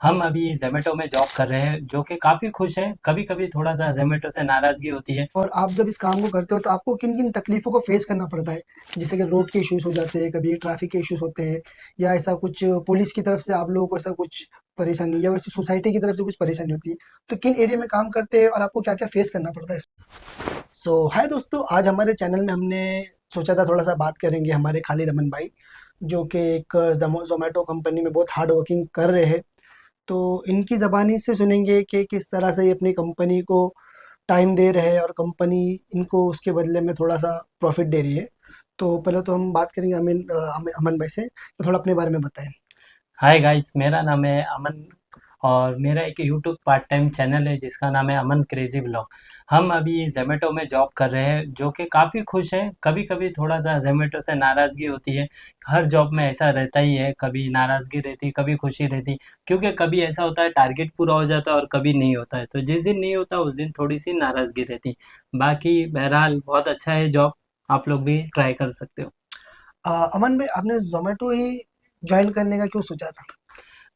हम अभी ज़ोमैटो में जॉब कर रहे हैं, जो कि काफ़ी खुश हैं। कभी-कभी थोड़ा-सा ज़ोमैटो से नाराज़गी होती है। और आप जब इस काम को करते हो तो आपको किन-किन तकलीफ़ों को फ़ेस करना पड़ता है? जैसे कि रोड के इश्यूज़ हो जाते हैं, कभी ट्रैफ़िक के इश्यूज़ होते हैं या ऐसा कुछ पुलिस की तरफ से आप लोगों को ऐसा कुछ परेशानी या वैसे सोसाइटी की तरफ से कुछ परेशानी होती है? तो किन एरिया में काम करते हैं और आपको क्या-क्या फ़ेस करना पड़ता है? हाय दोस्तों, आज हमारे चैनल में हमने सोचा था थोड़ा-सा बात करेंगे हमारे खालिद अमन भाई, जो कि एक ज़ोमैटो कंपनी में बहुत हार्ड वर्किंग कर रहे हैं। तो इनकी ज़बानी से सुनेंगे कि किस तरह से ये अपनी कंपनी को टाइम दे रहे हैं और कंपनी इनको उसके बदले में थोड़ा-सा प्रॉफ़िट दे रही है। तो पहले तो हम बात करेंगे अमन भाई से, तो थोड़ा अपने बारे में बताएँ। हाय गाइस, मेरा नाम है अमन और मेरा एक यूट्यूब पार्ट टाइम चैनल है जिसका नाम है अमन क्रेज़ी व्लॉग। हम अभी ज़ोमैटो में जॉब कर रहे हैं, जो कि काफ़ी खुश हैं। कभी-कभी थोड़ा-सा ज़ोमैटो से नाराज़गी होती है। हर जॉब में ऐसा रहता ही है, कभी नाराज़गी रहती, कभी खुशी रहती। क्योंकि कभी ऐसा होता है टारगेट पूरा हो जाता है और कभी नहीं होता है। तो जिस दिन नहीं होता उस दिन थोड़ी-सी नाराज़गी रहती। बाकी बहरहाल बहुत अच्छा है जॉब, आप लोग भी ट्राई कर सकते हो। अमन भाई, आपने ज़ोमैटो ही जॉइन करने का क्यों सोचा था?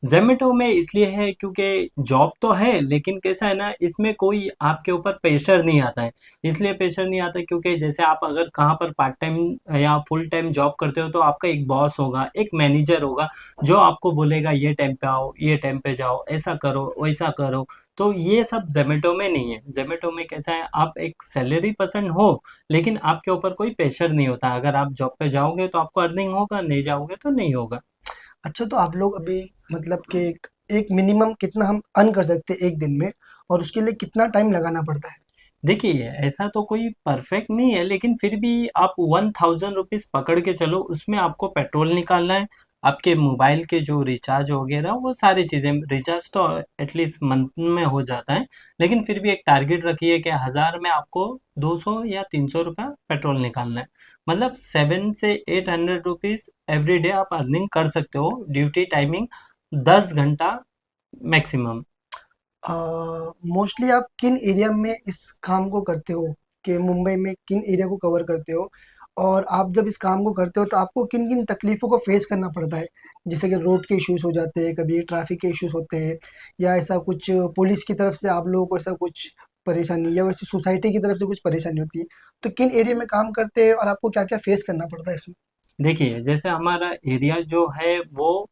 ज़ोमैटो में इसलिए है क्योंकि जॉब तो है, लेकिन कैसा है ना, इसमें कोई आपके ऊपर प्रेशर नहीं आता है। इसलिए प्रेशर नहीं आता क्योंकि जैसे आप अगर कहाँ पर पार्ट टाइम या फुल टाइम जॉब करते हो तो आपका एक बॉस होगा, एक मैनेजर होगा, जो आपको बोलेगा ये टाइम पे आओ, ये टाइम पे जाओ, ऐसा करो, वैसा करो। तो ये सब ज़ोमैटो में नहीं है। ज़ोमैटो में कैसा है, आप एक सैलरी पर्सन हो, लेकिन आपके ऊपर कोई प्रेशर नहीं होता। अगर आप जॉब पे जाओगे तो आपको अर्निंग होगा, नहीं जाओगे तो नहीं होगा। अच्छा, तो आप लोग अभी मतलब कि एक मिनिमम कितना हम अर्न कर सकते हैं 1 दिन में और उसके लिए कितना टाइम लगाना पड़ता है? देखिए, ऐसा तो कोई परफेक्ट नहीं है, लेकिन फिर भी आप 1000 रुपीज़ पकड़ के चलो, उसमें आपको पेट्रोल निकालना है, आपके मोबाइल के जो रिचार्ज वगैरह वो सारी चीज़ें। रिचार्ज तो एटलीस्ट मंथ में हो जाता है, लेकिन फिर भी एक टारगेट रखिए कि 1000 में आपको 200 या 300 रुपया पेट्रोल निकालना है। मतलब 7 से 800 रुपीज़ एवरी डे आप अर्निंग कर सकते हो। ड्यूटी टाइमिंग 10 घंटा मैक्सिमम। मोस्टली आप किन एरिया में इस काम को करते हो? कि मुंबई में किन एरिया को कवर करते हो? और आप जब इस काम को करते हो तो आपको किन-किन तकलीफ़ों को फ़ेस करना पड़ता है? जैसे कि रोड के इश्यूज़ हो जाते हैं, कभी ट्रैफ़िक के इश्यूज़ होते हैं या ऐसा कुछ पुलिस की तरफ से आप लोगों को ऐसा कुछ परेशानी या वैसे सोसाइटी की तरफ से कुछ परेशानी होती है? तो किन एरिया में काम करते हैं और आपको क्या-क्या फ़ेस करना पड़ता है इसमें? देखिए, जैसे हमारा एरिया जो है वो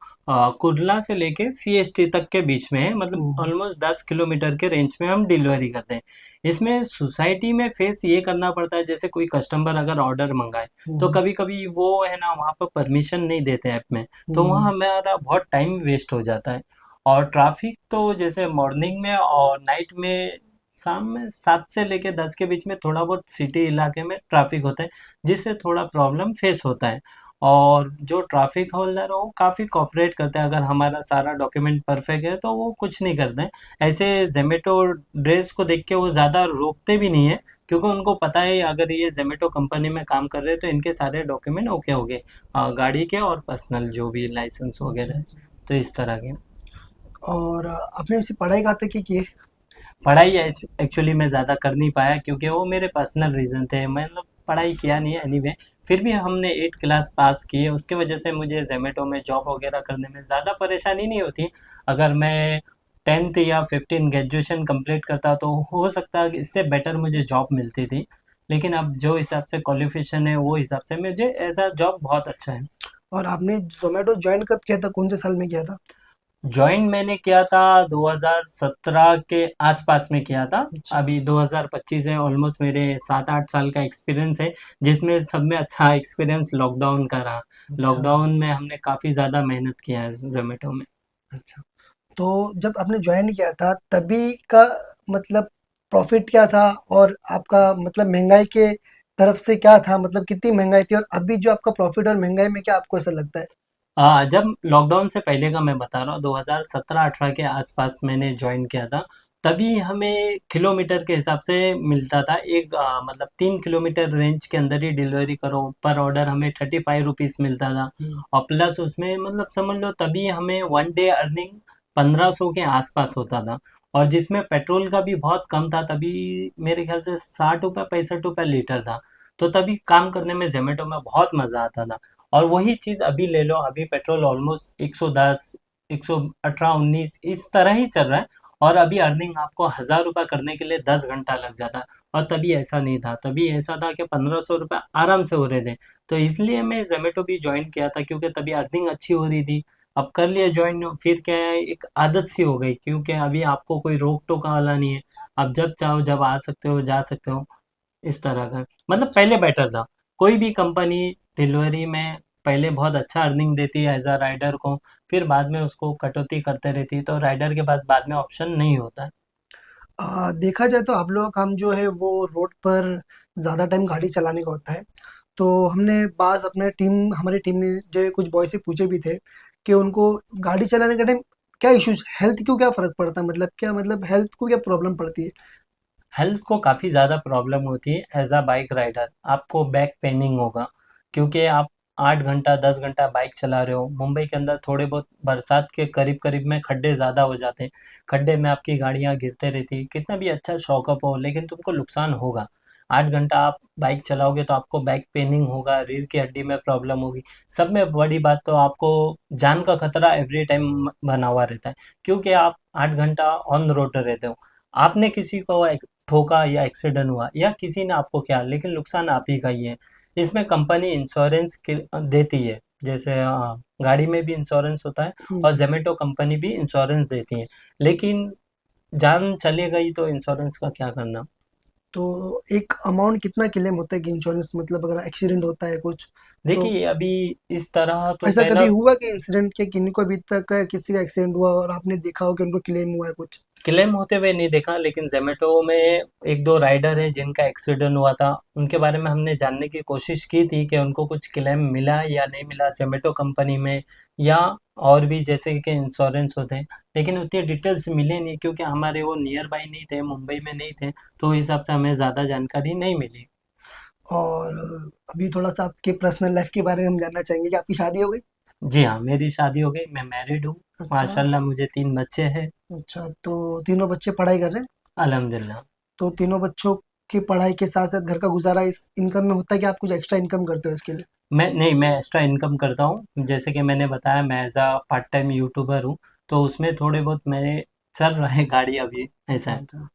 कुर्ला से लेके सीएसटी तक के बीच में है, मतलब हुँ, ऑलमोस्ट 10 किलोमीटर के रेंज में हम डिलीवरी करते हैं। इसमें सोसाइटी में फेस ये करना पड़ता है, जैसे कोई कस्टमर अगर ऑर्डर मंगाए, तो हुँ, कभी-कभी वो है ना वहाँ पर परमिशन नहीं देते ऐप में, तो वहाँ हुँ। हमारा बहुत टाइम वेस्ट हो जाता है। और ट्रैफिक तो जैसे मॉर्निंग में और नाइट में, शाम में 7 से लेके 10 के बीच में थोड़ा बहुत सिटी इलाके में ट्रैफिक होता है, जिससे थोड़ा प्रॉब्लम फेस होता है। और जो ट्रैफिक होल्डर है वो काफ़ी कोऑपरेट करते हैं। अगर हमारा सारा डॉक्यूमेंट परफेक्ट है तो वो कुछ नहीं करते हैं। ऐसे ज़ोमैटो ड्रेस को देख के वो ज़्यादा रोकते भी नहीं है, क्योंकि उनको पता है अगर ये ज़ोमैटो कंपनी में काम कर रहे हैं तो इनके सारे डॉक्यूमेंट ओके हो गए, गाड़ी के और पर्सनल जो भी लाइसेंस अच्छा, वगैरह है। अच्छा। तो इस तरह के और आपने वैसे पढ़ाई कहाँ तक की है? पढ़ाई एक्चुअली मैं ज़्यादा कर नहीं पाया, क्योंकि वो मेरे पर्सनल रीज़न थे। मतलब पढ़ाई किया नहीं है एनीवे। फिर भी हमने 8 क्लास पास की है, उसके वजह से मुझे ज़ोमैटो में जॉब वगैरह करने में ज़्यादा परेशानी नहीं होती। अगर मैं 10th या 15 ग्रेजुएशन कंप्लीट करता तो हो सकता है कि इससे बेटर मुझे जॉब मिलती थी। लेकिन अब जो हिसाब से क्वालिफिकेशन है वो हिसाब से मुझे ऐसा जॉब बहुत अच्छा है। और आपने ज़ोमैटो जॉइन कब किया था? कौन-से साल में किया था? जॉइन मैंने किया था 2017 के आसपास में किया था। अच्छा, अभी 2025 है, ऑलमोस्ट मेरे 7-8 साल का एक्सपीरियंस है, जिसमें सब में अच्छा एक्सपीरियंस लॉकडाउन का रहा। अच्छा, लॉकडाउन में हमने काफ़ी ज़्यादा मेहनत किया है ज़ोमैटो में। अच्छा। तो जब आपने जॉइन किया था तभी का मतलब प्रॉफ़िट क्या था? और आपका मतलब महँगाई के तरफ से क्या था? मतलब कितनी महँगाई थी और अभी जो आपका प्रॉफ़िट और महँगाई में क्या आपको ऐसा लगता है? जब लॉकडाउन से पहले का मैं बता रहा हूँ, 2017-18 के आसपास मैंने जॉइन किया था। तभी हमें किलोमीटर के हिसाब से मिलता था। एक मतलब 3 किलोमीटर रेंज के अंदर ही डिलीवरी करो, पर ऑर्डर हमें 35 रुपीज़ मिलता था। हुँ, और प्लस उसमें मतलब समझ लो तभी हमें वन डे अर्निंग 1500 के आसपास होता था। और जिसमें पेट्रोल का भी बहुत कम था, तभी मेरे ख्याल से 60 रुपये 65 रुपये लीटर था। तो तभी काम करने में जोमेटो में बहुत मज़ा आता था। और वही चीज़ अभी ले लो, अभी पेट्रोल ऑलमोस्ट 110, 118-19 इस तरह ही चल रहा है। और अभी अर्निंग आपको 1000 रुपये करने के लिए 10 घंटा लग जाता। और तभी ऐसा नहीं था, तभी ऐसा था कि 1500 रुपये आराम से हो रहे थे। तो इसलिए मैं जोमेटो भी ज्वाइन किया था, क्योंकि तभी अर्निंग अच्छी हो रही थी। अब कर लिया ज्वाइन, फिर क्या है, एक आदत सी हो गई, क्योंकि अभी आपको कोई रोक टोक वाला नहीं है। आप जब चाहो जब आ सकते हो, जा सकते हो। इस तरह का मतलब पहले बेटर था। कोई भी कंपनी डिलीवरी में पहले बहुत अच्छा अर्निंग देती है एज अ राइडर को, फिर बाद में उसको कटौती करते रहती है, तो राइडर के पास बाद में ऑप्शन नहीं होता है। देखा जाए तो आप लोगों का काम जो है वो रोड पर ज़्यादा टाइम गाड़ी चलाने का होता है। तो हमने बाज़ अपने टीम हमारी टीम ने जो है कुछ बॉय से पूछे भी थे कि उनको गाड़ी चलाने के टाइम क्या इश्यूज़ हेल्थ को क्या फ़र्क पड़ता है? मतलब क्या मतलब हेल्थ को क्या प्रॉब्लम पड़ती है? हेल्थ को काफ़ी ज़्यादा प्रॉब्लम होती है एज अ बाइक राइडर। आपको बैक पेनिंग होगा, क्योंकि आप 8 घंटा 10 घंटा बाइक चला रहे हो। मुंबई के अंदर थोड़े बहुत बरसात के करीब करीब में खड्डे ज़्यादा हो जाते हैं। खड्डे में आपकी गाड़ियाँ गिरते रहती है, कितना भी अच्छा शौकअप हो लेकिन तुमको नुकसान होगा। 8 घंटा आप बाइक चलाओगे तो आपको बैक पेनिंग होगा, रीढ़ की हड्डी में प्रॉब्लम होगी। सब में बड़ी बात तो आपको जान का खतरा एवरी टाइम बना हुआ रहता है, क्योंकि आप 8 घंटा ऑन रोड रहते हो। आपने किसी को ठोका या एक्सीडेंट हुआ या किसी ने आपको किया, लेकिन नुकसान आप ही का ही है। इसमें कंपनी इंश्योरेंस देती है, जैसे गाड़ी में भी इंश्योरेंस होता है, हुँ, और जोमेटो कंपनी भी इंश्योरेंस देती है। लेकिन जान चली गई तो इंश्योरेंस का क्या करना। तो एक अमाउंट कितना क्लेम होता है कि इंश्योरेंस मतलब अगर एक्सीडेंट होता है कुछ, तो देखिए अभी इस तरह तो ऐसा पहला कभी हुआ कि इंसिडेंट के किन्हीं को अभी तक किसी का एक्सीडेंट हुआ और आपने देखा हो कि उनको क्लेम हुआ है कुछ? क्लेम होते हुए नहीं देखा, लेकिन जोमेटो में एक दो राइडर हैं जिनका एक्सीडेंट हुआ था। उनके बारे में हमने जानने की कोशिश की थी कि उनको कुछ क्लेम मिला या नहीं मिला जोमेटो कंपनी में, या और भी जैसे कि इंश्योरेंस होते हैं। लेकिन उतनी डिटेल्स मिले नहीं, क्योंकि हमारे वो नियर बाई नहीं थे, मुंबई में नहीं थे, तो उस हिसाब से हमें ज़्यादा जानकारी नहीं मिली। और अभी थोड़ा-सा आपके पर्सनल लाइफ़ के बारे में हम जानना चाहेंगे कि आपकी शादी हो गई? जी हाँ, मेरी शादी हो गई, मैं मैरिड हूँ। अच्छा, माशाल्लाह मुझे 3 बच्चे हैं। अच्छा तो तीनों बच्चे पढ़ाई कर रहे हैं? अल्हम्दुलिल्लाह। तो तीनों बच्चों की पढ़ाई के साथ-साथ घर का गुज़ारा इस इनकम में होता है कि आप कुछ एक्स्ट्रा इनकम करते हो इसके लिए? मैं नहीं, मैं एक्स्ट्रा इनकम करता हूँ। जैसे कि मैंने बताया, मैं as a part time YouTuber हूँ, तो उसमें थोड़े बहुत मेरे चल रहा है गाड़ी अभी, ऐसा अच्छा, है। अच्छा।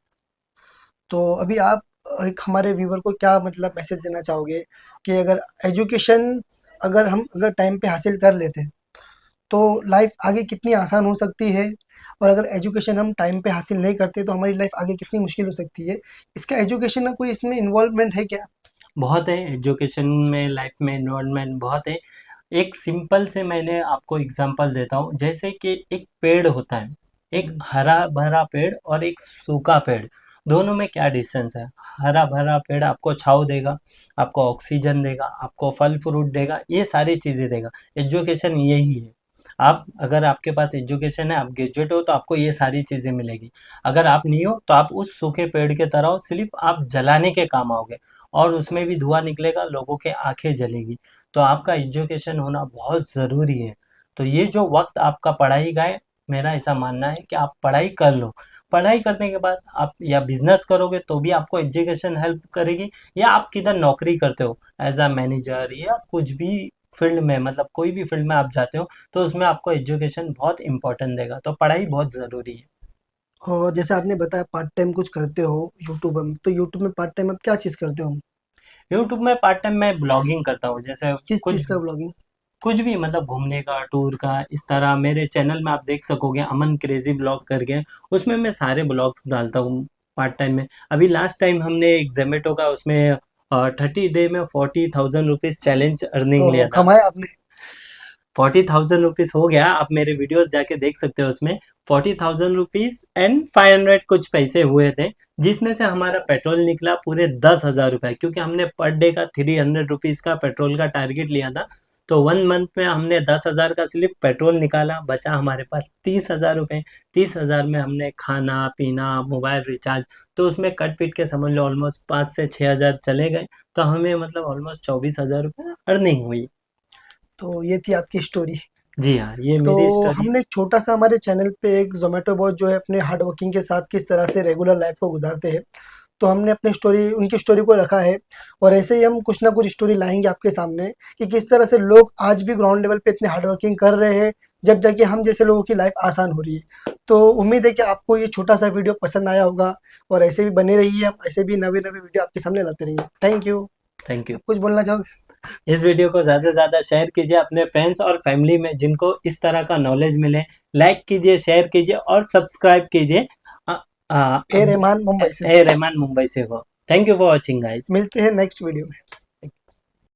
तो अभी आप एक हमारे व्यूअर को क्या मतलब मैसेज देना चाहोगे कि अगर एजुकेशन अगर हम अगर टाइम पे हासिल कर लेते हैं, तो लाइफ आगे कितनी आसान हो सकती है? और अगर एजुकेशन हम टाइम पे हासिल नहीं करते तो हमारी लाइफ आगे कितनी मुश्किल हो सकती है? इसका एजुकेशन का कोई इसमें इन्वॉल्वमेंट है क्या? बहुत है एजुकेशन में, लाइफ में इन्वॉल्वमेंट बहुत है। एक सिंपल से मैंने आपको एग्जांपल देता हूँ, जैसे कि एक पेड़ होता है, एक हुँ, हरा भरा पेड़ और एक सूखा पेड़, दोनों में क्या डिस्टेंस है। हरा भरा पेड़ आपको छाँव देगा, आपको ऑक्सीजन देगा, आपको फल फ्रूट देगा, ये सारी चीज़ें देगा। एजुकेशन यही है। आप अगर आपके पास एजुकेशन है, आप ग्रेजुएट हो, तो आपको ये सारी चीज़ें मिलेगी। अगर आप नहीं हो तो आप उस सूखे पेड़ के तरह हो, सिर्फ आप जलाने के काम आओगे, और उसमें भी धुआं निकलेगा, लोगों के आंखें जलेगी। तो आपका एजुकेशन होना बहुत ज़रूरी है। तो ये जो वक्त आपका पढ़ाई का है, मेरा ऐसा मानना है कि आप पढ़ाई कर लो। पढ़ाई करने के बाद आप या बिजनेस करोगे तो भी आपको एजुकेशन हेल्प करेगी, या आप किधर नौकरी करते हो एज अ मैनेजर या कुछ भी फील्ड में, मतलब कोई भी फील्ड में आप जाते हो, तो उसमें आपको एजुकेशन बहुत इंपॉर्टेंट देगा। तो पढ़ाई बहुत ज़रूरी है। और जैसे आपने बताया पार्ट टाइम कुछ करते हो यूट्यूब में, तो यूट्यूब में पार्ट टाइम आप क्या चीज़ करते हो? यूट्यूब में पार्ट टाइम मैं ब्लॉगिंग करता हूँ, जैसे किस कुछ चीज़ का व्लॉगिंग? कुछ भी, मतलब घूमने का, टूर का, इस तरह मेरे चैनल में आप देख सकोगे, अमन क्रेजी ब्लॉग करके। उसमें मैं सारे ब्लॉग्स डालता हूँ पार्ट टाइम में। अभी लास्ट टाइम हमने एक जोमेटो का उसमें 30 डे में 40,000 रुपीज़ चैलेंज अर्निंग लिया ओहो! था। कमाए आपने। 40,000 रुपीज़ हो गया, आप मेरे वीडियोस जाके देख सकते हो। उसमें 40,000 रुपीज़ एंड 500 कुछ पैसे हुए थे, जिसमें से हमारा पेट्रोल निकला पूरे 10,000 रुपये, क्योंकि हमने पर डे का 300 रुपीज़ का पेट्रोल का टारगेट लिया था। तो 1 मंथ में हमने 10,000 का सिर्फ पेट्रोल निकाला, बचा हमारे पास 30,000 रुपये। 30,000 में हमने खाना पीना, मोबाइल रिचार्ज, तो उसमें कट पीट के समझ लो ऑलमोस्ट 5 से 6 हज़ार चले गए। तो हमें मतलब ऑलमोस्ट 24,000 रुपये अर्निंग हुई। तो ये थी आपकी स्टोरी। जी हाँ, ये तो मेरी स्टोरी। हमने एक छोटा-सा हमारे चैनल पे एक ज़ोमैटो बॉय जो है अपने हार्ड वर्किंग के साथ किस तरह से रेगुलर लाइफ़ को गुज़ारते हैं, तो हमने अपनी स्टोरी उनकी स्टोरी को रखा है और ऐसे ही हम कुछ ना कुछ स्टोरी लाएँगे आपके सामने कि किस तरह से लोग आज भी ग्राउंड लेवल पे इतने हार्ड वर्किंग कर रहे हैं, जब जाके हम जैसे लोगों की लाइफ आसान हो रही है। तो उम्मीद है कि आपको ये छोटा सा वीडियो पसंद आया होगा, और ऐसे भी बने रहिए, हम ऐसे भी नवे नवे वीडियो आपके सामने लाते रहेंगे। Thank you. Thank you. कुछ बोलना चाहोगे? इस वीडियो को ज़्यादा से ज़्यादा शेयर कीजिए अपने फ्रेंड्स और फैमिली में जिनको इस तरह का नॉलेज मिले। लाइक कीजिए, शेयर कीजिए और सब्सक्राइब कीजिए। ए रहमान मुंबई से। ए रहमान मुंबई से हो। Thank you for watching guys. मिलते हैं नेक्स्ट वीडियो में।